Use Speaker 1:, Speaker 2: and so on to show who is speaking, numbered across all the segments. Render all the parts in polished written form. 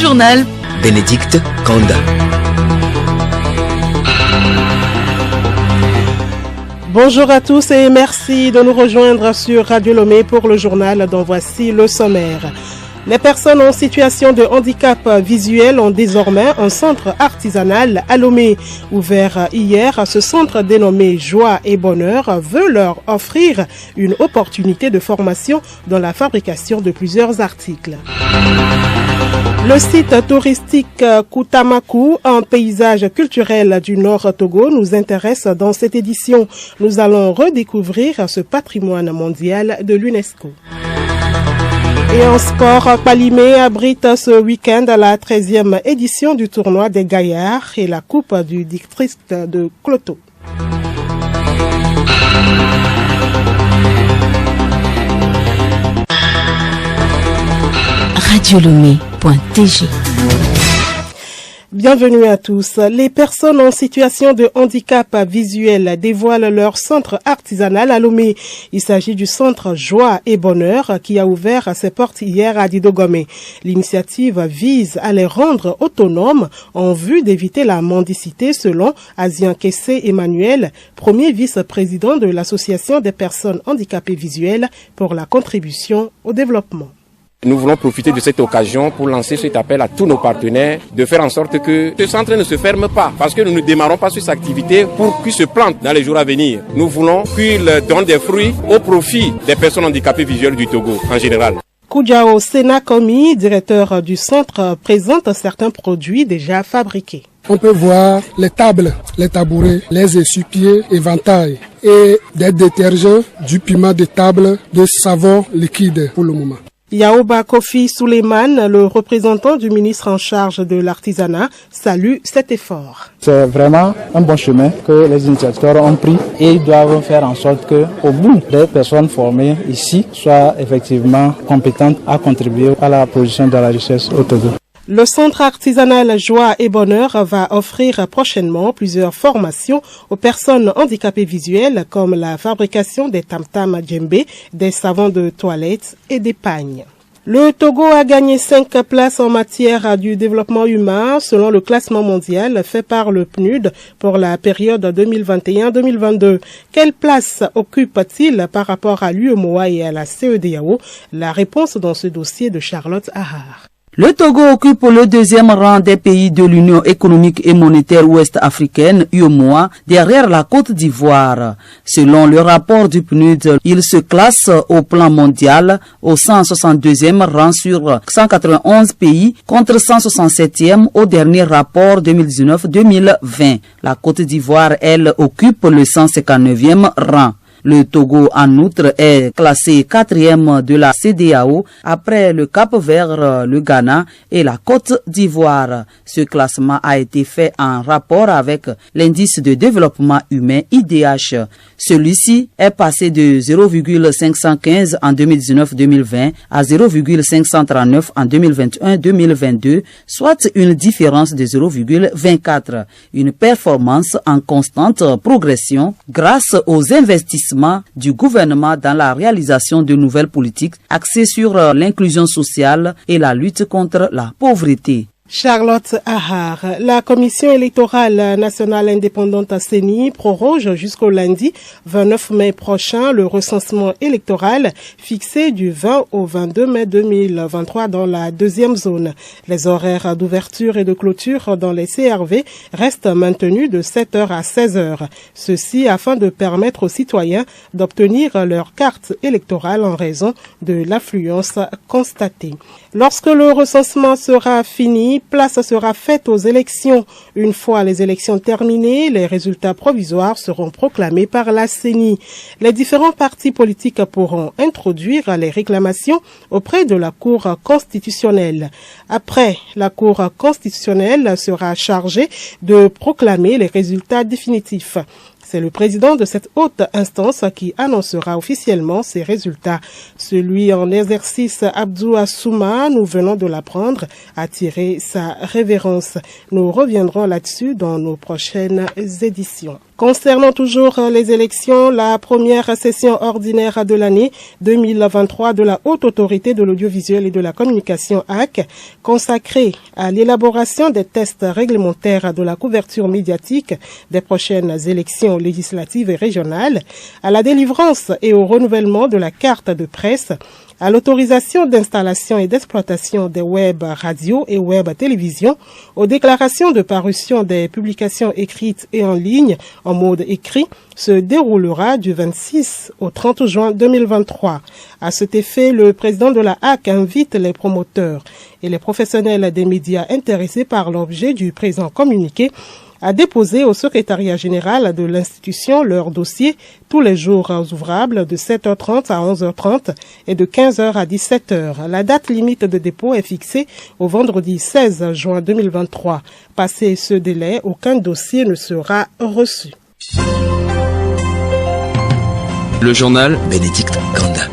Speaker 1: journal.
Speaker 2: Bénédicte Kanda.
Speaker 3: Bonjour à tous et merci de nous rejoindre sur Radio Lomé pour le journal dont voici le sommaire. Les personnes en situation de handicap visuel ont désormais un centre artisanal à Lomé. Ouvert hier, ce centre dénommé Joie et Bonheur veut leur offrir une opportunité de formation dans la fabrication de plusieurs articles. Le site touristique Koutamakou, un paysage culturel du Nord Togo, nous intéresse dans cette édition. Nous allons redécouvrir ce patrimoine mondial de l'UNESCO. Et en sport, Palimé abrite ce week-end la 13e édition du tournoi des Gaillards et la Coupe du district de Kloto.
Speaker 1: Radiolomé.tg.
Speaker 3: Bienvenue à tous. Les personnes en situation de handicap visuel dévoilent leur centre artisanal à Lomé. Il s'agit du centre Joie et Bonheur qui a ouvert ses portes hier à Didogomé. L'initiative vise à les rendre autonomes en vue d'éviter la mendicité selon Asian Kessé Emmanuel, premier vice-président de l'Association des personnes handicapées visuelles pour la contribution au développement.
Speaker 4: Nous voulons profiter de cette occasion pour lancer cet appel à tous nos partenaires de faire en sorte que ce centre ne se ferme pas parce que nous ne démarrons pas sur cette activité pour qu'il se plante dans les jours à venir. Nous voulons qu'il donne des fruits au profit des personnes handicapées visuelles du Togo en général.
Speaker 3: Koudjao Senakomi, directeur du centre, présente certains produits déjà fabriqués.
Speaker 5: On peut voir les tables, les tabourets, les essuie-pieds, éventails et des détergents, du piment de table, de savon liquide pour le moment.
Speaker 3: Yaoba Kofi Suleiman, le représentant du ministre en charge de l'artisanat, salue cet effort.
Speaker 6: C'est vraiment un bon chemin que les initiateurs ont pris et ils doivent faire en sorte qu'au bout des personnes formées ici soient effectivement compétentes à contribuer à la production de la richesse au Togo.
Speaker 3: Le centre artisanal Joie et Bonheur va offrir prochainement plusieurs formations aux personnes handicapées visuelles comme la fabrication des tam-tam djembé, des savons de toilette et des pagnes. Le Togo a gagné 5 places en matière du développement humain selon le classement mondial fait par le PNUD pour la période 2021-2022. Quelle place occupe-t-il par rapport à l'UEMOA et à la CEDEAO? La réponse dans ce dossier de Charlotte Ahar.
Speaker 7: Le Togo occupe le deuxième rang des pays de l'Union économique et monétaire ouest-africaine, UEMOA, derrière la Côte d'Ivoire. Selon le rapport du PNUD, il se classe au plan mondial au 162e rang sur 191 pays contre 167e au dernier rapport 2019-2020. La Côte d'Ivoire, elle, occupe le 159e rang. Le Togo, en outre, est classé 4e de la CEDEAO après le Cap-Vert, le Ghana et la Côte d'Ivoire. Ce classement a été fait en rapport avec l'indice de développement humain IDH. Celui-ci est passé de 0,515 en 2019-2020 à 0,539 en 2021-2022, soit une différence de 0,24. Une performance en constante progression grâce aux investissements du gouvernement dans la réalisation de nouvelles politiques axées sur l'inclusion sociale et la lutte contre la pauvreté.
Speaker 3: Charlotte Ahar, la Commission électorale nationale indépendante CENI proroge jusqu'au lundi 29 mai prochain le recensement électoral fixé du 20 au 22 mai 2023 dans la deuxième zone. Les horaires d'ouverture et de clôture dans les CRV restent maintenus de 7h à 16h. Ceci afin de permettre aux citoyens d'obtenir leur carte électorale en raison de l'affluence constatée. Lorsque le recensement sera fini, place sera faite aux élections. Une fois les élections terminées, les résultats provisoires seront proclamés par la CENI. Les différents partis politiques pourront introduire les réclamations auprès de la Cour constitutionnelle. Après, la Cour constitutionnelle sera chargée de proclamer les résultats définitifs. C'est le président de cette haute instance qui annoncera officiellement ses résultats. Celui en exercice, Abdou Assouma, nous venons de l'apprendre, a tiré sa révérence. Nous reviendrons là-dessus dans nos prochaines éditions. Concernant toujours les élections, la première session ordinaire de l'année 2023 de la Haute Autorité de l'Audiovisuel et de la Communication AC, consacrée à l'élaboration des tests réglementaires de la couverture médiatique des prochaines élections législatives et régionales, à la délivrance et au renouvellement de la carte de presse, à l'autorisation d'installation et d'exploitation des web radios et web télévisions, aux déclarations de parution des publications écrites et en ligne en mode écrit, se déroulera du 26 au 30 juin 2023. À cet effet, le président de la HAC invite les promoteurs et les professionnels des médias intéressés par l'objet du présent communiqué à déposer au secrétariat général de l'institution leur dossier tous les jours ouvrables de 7h30 à 11h30 et de 15h à 17h. La date limite de dépôt est fixée au vendredi 16 juin 2023. Passé ce délai, aucun dossier ne sera reçu.
Speaker 2: Le journal Bénédicte Kanda.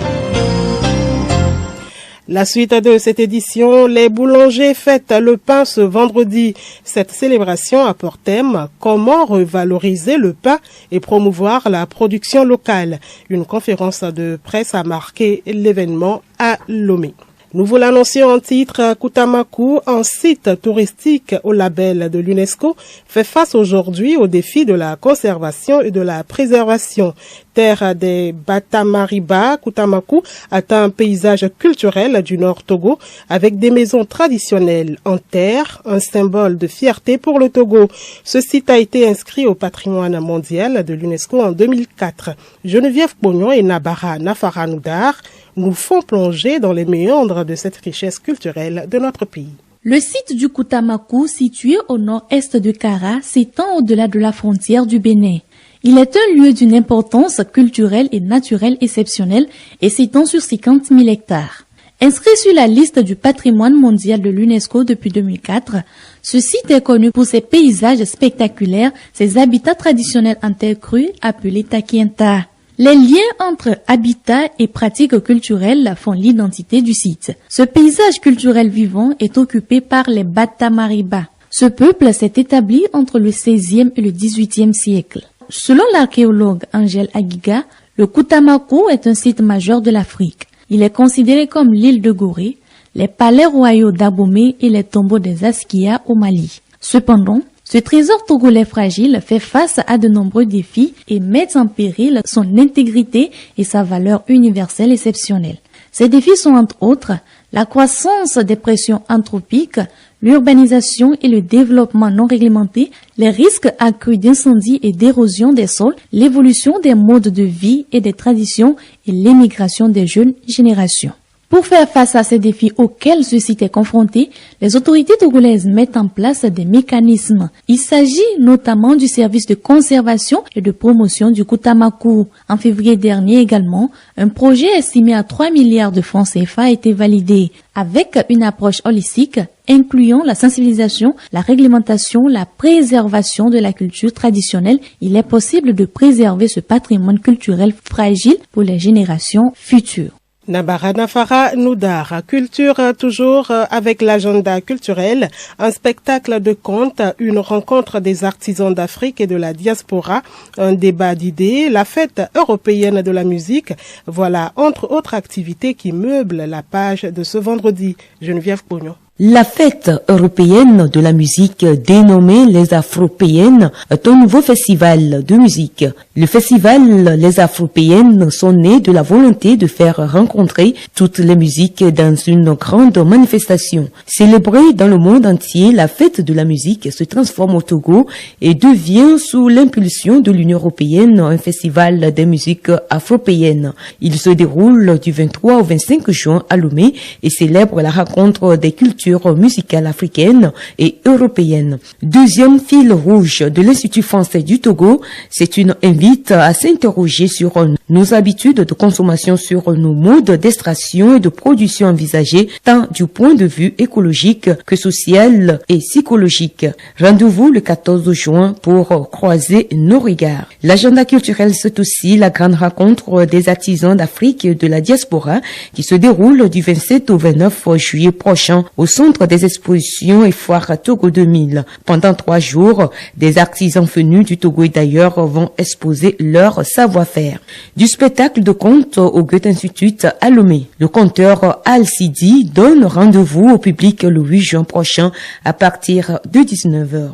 Speaker 3: La suite de cette édition, les boulangers fêtent le pain ce vendredi. Cette célébration a pour thème « Comment revaloriser le pain et promouvoir la production locale ». Une conférence de presse a marqué l'événement à Lomé. Nous vous l'annoncions en titre, Koutamakou, un site touristique au label de l'UNESCO, fait face aujourd'hui aux défis de la conservation et de la préservation. Terre des Batamariba, Koutamakou atteint un paysage culturel du Nord Togo avec des maisons traditionnelles en terre, un symbole de fierté pour le Togo. Ce site a été inscrit au patrimoine mondial de l'UNESCO en 2004. Geneviève Pognon et Nabara Nafara-Noudar nous font plonger dans les méandres de cette richesse culturelle de notre pays.
Speaker 8: Le site du Koutamakou, situé au nord-est de Kara, s'étend au-delà de la frontière du Bénin. Il est un lieu d'une importance culturelle et naturelle exceptionnelle et s'étend sur 50 000 hectares. Inscrit sur la liste du patrimoine mondial de l'UNESCO depuis 2004, ce site est connu pour ses paysages spectaculaires, ses habitats traditionnels en terre crue appelés takienta. Les liens entre habitat et pratiques culturelles font l'identité du site. Ce paysage culturel vivant est occupé par les Batamariba. Ce peuple s'est établi entre le XVIe et le XVIIIe siècle. Selon l'archéologue Angèle Aguiga, le Koutamakou est un site majeur de l'Afrique. Il est considéré comme l'île de Gorée, les palais royaux d'Abomey et les tombeaux des Askia au Mali. Cependant, ce trésor togolais fragile fait face à de nombreux défis et met en péril son intégrité et sa valeur universelle exceptionnelle. Ces défis sont entre autres la croissance des pressions anthropiques, l'urbanisation et le développement non réglementé, les risques accrus d'incendie et d'érosion des sols, l'évolution des modes de vie et des traditions et l'émigration des jeunes générations. Pour faire face à ces défis auxquels ce site est confronté, les autorités togolaises mettent en place des mécanismes. Il s'agit notamment du service de conservation et de promotion du Koutamakou. En février dernier également, un projet estimé à 3 milliards de francs CFA a été validé, avec une approche holistique incluant la sensibilisation, la réglementation, la préservation de la culture traditionnelle. Il est possible de préserver ce patrimoine culturel fragile pour les générations futures.
Speaker 3: Nabara Nafara Noudar, culture toujours avec l'agenda culturel, un spectacle de contes, une rencontre des artisans d'Afrique et de la diaspora, un débat d'idées, la fête européenne de la musique. Voilà entre autres activités qui meublent la page de ce vendredi. Geneviève Pognon.
Speaker 1: La fête européenne de la musique, dénommée les Afropéennes, est un nouveau festival de musique. Le festival Les Afropéennes sont nés de la volonté de faire rencontrer toutes les musiques dans une grande manifestation. Célébrée dans le monde entier, la fête de la musique se transforme au Togo et devient, sous l'impulsion de l'Union européenne, un festival des musiques afropéennes. Il se déroule du 23 au 25 juin à Lomé et célèbre la rencontre des cultures culture musicale africaine et européenne. Deuxième fil rouge de l'Institut français du Togo, c'est une invite à s'interroger sur nos habitudes de consommation, sur nos modes d'extraction et de production envisagés, tant du point de vue écologique que social et psychologique. Rendez-vous le 14 juin pour croiser nos regards. L'agenda culturel, c'est aussi la grande rencontre des artisans d'Afrique et de la diaspora qui se déroule du 27 au 29 juillet prochain au Centre des expositions et foires Togo 2000. Pendant 3 jours, des artisans venus du Togo et d'ailleurs vont exposer leur savoir-faire. Du spectacle de contes au Goethe-Institut à Lomé. Le conteur Al-Sidi donne rendez-vous au public le 8 juin prochain à partir de 19h.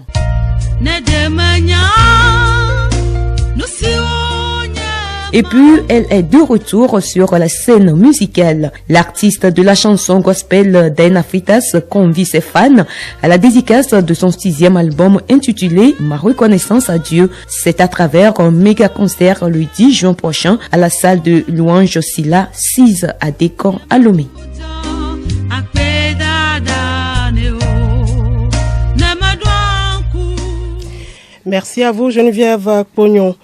Speaker 1: Et puis, elle est de retour sur la scène musicale. L'artiste de la chanson gospel Daina Fritas convie ses fans à la dédicace de son 6e album intitulé Ma reconnaissance à Dieu. C'est à travers un méga concert le 10 juin prochain à la salle de louange Silla 6 à Décor à Lomé.
Speaker 3: Merci à vous Geneviève Pognon.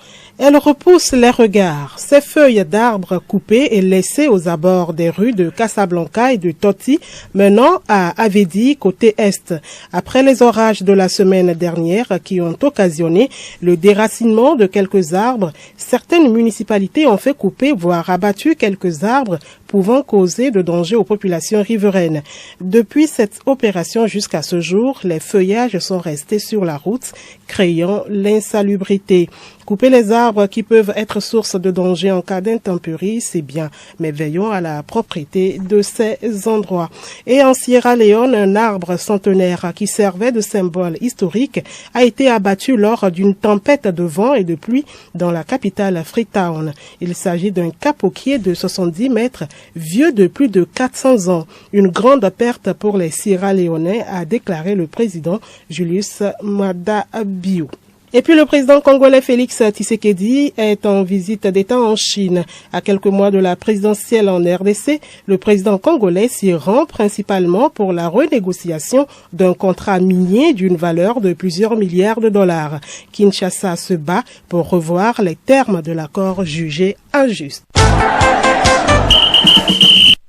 Speaker 3: Elle repousse les regards. Ces feuilles d'arbres coupées et laissées aux abords des rues de Casablanca et de Toti, menant à Avedi, côté est. Après les orages de la semaine dernière qui ont occasionné le déracinement de quelques arbres, certaines municipalités ont fait couper, voire abattu quelques arbres pouvant causer de danger aux populations riveraines. Depuis cette opération jusqu'à ce jour, les feuillages sont restés sur la route, créant l'insalubrité. Couper les arbres qui peuvent être source de danger en cas d'intempéries, c'est bien, mais veillons à la propreté de ces endroits. Et en Sierra Leone, un arbre centenaire qui servait de symbole historique a été abattu lors d'une tempête de vent et de pluie dans la capitale Freetown. Il s'agit d'un capoquier de 70 mètres, vieux de plus de 400 ans. Une grande perte pour les Sierra-Léonais, a déclaré le président Julius Maada Bio. Et puis le président congolais Félix Tshisekedi est en visite d'État en Chine. À quelques mois de la présidentielle en RDC, le président congolais s'y rend principalement pour la renégociation d'un contrat minier d'une valeur de plusieurs milliards de dollars. Kinshasa se bat pour revoir les termes de l'accord jugé injuste.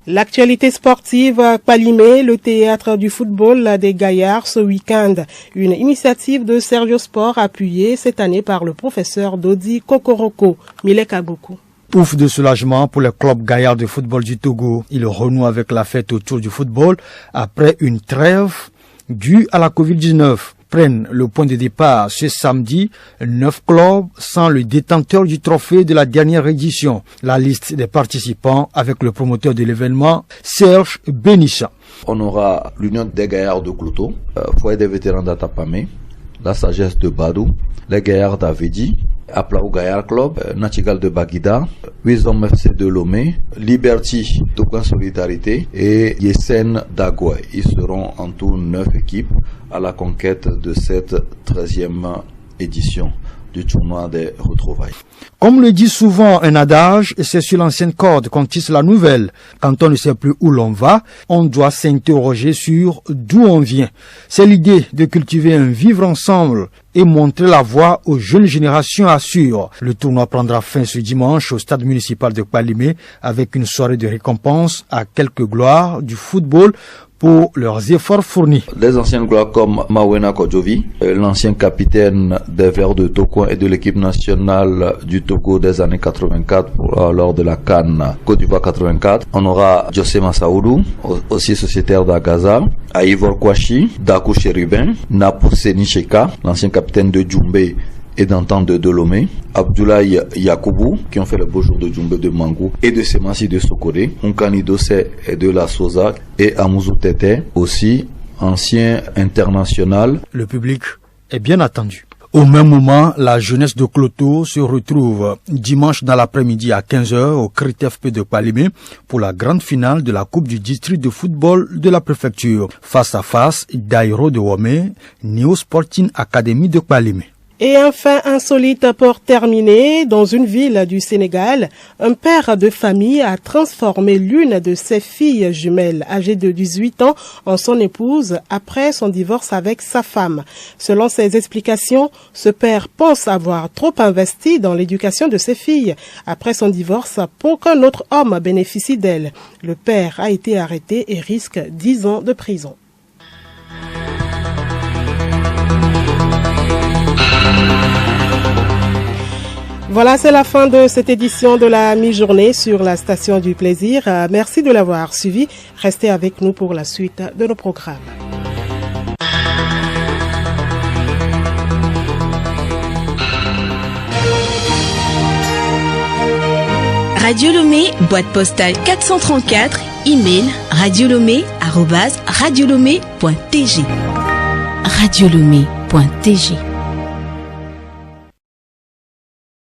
Speaker 3: L'actualité sportive à Palimé, le théâtre du football des Gaillards ce week-end. Une initiative de Sergio Sport appuyée cette année par le professeur Dodi Kokoroko. Milek Aboukou.
Speaker 9: Ouf de soulagement pour le club Gaillard de football du Togo. Il renoue avec la fête autour du football après une trêve due à la Covid-19. Prennent le point de départ ce samedi 9 clubs sans le détenteur du trophée de la dernière édition. La liste des participants avec le promoteur de l'événement, Serge Benissa.
Speaker 10: On aura l'Union des Gaillards de Cloto, Foyer des vétérans d'Atapamé, la Sagesse de Badou, les Gaillards d'Avedi, Aplaou Gaillard Club, Nachigal de Baguida, Wisdom FC de Lomé, Liberty Tokan Solidarité et Yesen d'Agoué. Ils seront en tout 9 équipes à la conquête de cette 13e édition du tournoi des retrouvailles.
Speaker 9: Comme le dit souvent un adage, c'est sur l'ancienne corde qu'on tisse la nouvelle. Quand on ne sait plus où l'on va, on doit s'interroger sur d'où on vient. C'est l'idée de cultiver un vivre ensemble et montrer la voie aux jeunes générations, assure. Le tournoi prendra fin ce dimanche au stade municipal de Palimé avec une soirée de récompense à quelques gloires du football pour leurs efforts fournis.
Speaker 10: Les anciennes gloires comme Mawena Kodjovi, l'ancien capitaine des Verts de Togo et de l'équipe nationale du Togo des années 84 lors de la CAN Côte d'Ivoire 84. On aura José Massaoudou, aussi sociétaire d'Agaza, Aïvor Kouachi, Dakou Chérubin, Napo Senicheka, l'ancien capitaine de Djoumbé et d'antan de Dolomé, Abdoulaye Yakoubou, qui ont fait le beau jour de Djoumbé de Mangou et de Semassi de Sokoré, Unkani Dossé et de la Sosa et Amouzou Tete, aussi ancien international.
Speaker 9: Le public est bien attendu. Au même moment, la jeunesse de Cloto se retrouve dimanche dans l'après-midi à 15h au CRITFP de Palimé pour la grande finale de la Coupe du district de football de la préfecture. Face à face, Dairo de Womé, Neo Sporting Academy de Palimé.
Speaker 3: Et enfin, insolite pour terminer, dans une ville du Sénégal, un père de famille a transformé l'une de ses filles jumelles, âgée de 18 ans, en son épouse après son divorce avec sa femme. Selon ses explications, ce père pense avoir trop investi dans l'éducation de ses filles après son divorce pour qu'un autre homme bénéficie d'elle. Le père a été arrêté et risque 10 ans de prison. Voilà, c'est la fin de cette édition de la mi-journée sur la station du plaisir. Merci de l'avoir suivi. Restez avec nous pour la suite de nos programmes.
Speaker 11: Radio Lomé, boîte postale 434, email radiolomé@radiolomé.tg. radiolomé.tg